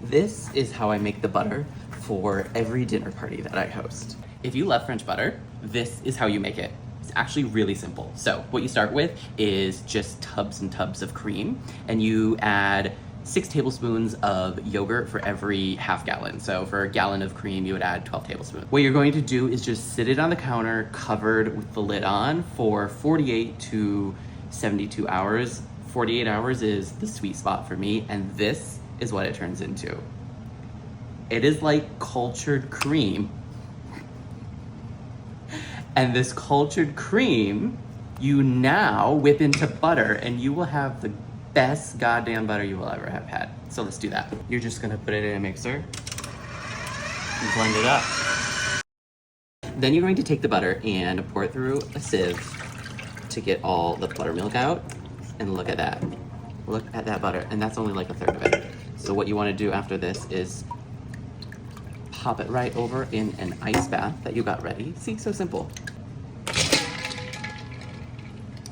This is how I make the butter for every dinner party that I host. If you love French butter, this is how you make it. It's actually really simple. So what you start with is just tubs and tubs of cream, and you add 6 tablespoons of yogurt for every half gallon. So for a gallon of cream, you would add 12 tablespoons. What you're going to do is just sit it on the counter covered with the lid on for 48 to 72 hours. 48 hours is the sweet spot for me, and this is what it turns into. It is like cultured cream. And this cultured cream, you now whip into butter, and you will have the best goddamn butter you will ever have had. So let's do that. You're just gonna put it in a mixer and blend it up. Then you're going to take the butter and pour it through a sieve to get all the buttermilk out. And look at that. Look at that butter. And that's only like a third of it. So what you wanna do after this is pop it right over in an ice bath that you got ready. See, so simple.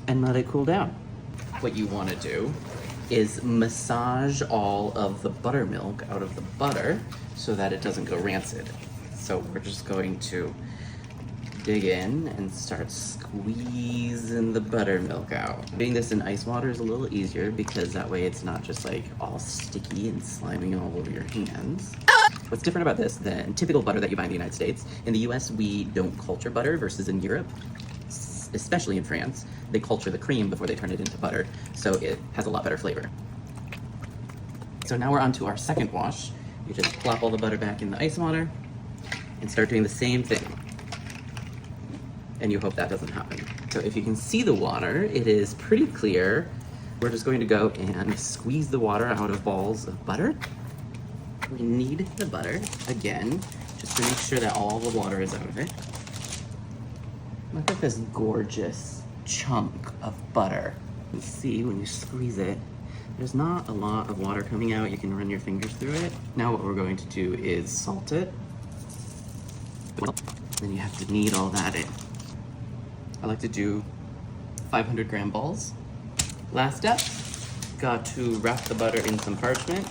And let it cool down. What you want to do is massage all of the buttermilk out of the butter so that it doesn't go rancid. So we're just going to dig in and start squeezing the buttermilk out. Doing this in ice water is a little easier because that way it's not just like all sticky and slimy all over your hands. What's different about this than typical butter that you buy in the United States? In the US, we don't culture butter versus in Europe, especially in France, they culture the cream before they turn it into butter, so it has a lot better flavor. So now we're on to our second wash. You just plop all the butter back in the ice water and start doing the same thing. And you hope that doesn't happen. So if you can see the water, it is pretty clear. We're just going to go and squeeze the water out of balls of butter. We need the butter, again, just to make sure that all the water is out of it. Look at this gorgeous chunk of butter. You see when you squeeze it, there's not a lot of water coming out. You can run your fingers through it. Now what we're going to do is salt it. Then you have to knead all that in. I like to do 500 gram balls. Last step, got to wrap the butter in some parchment.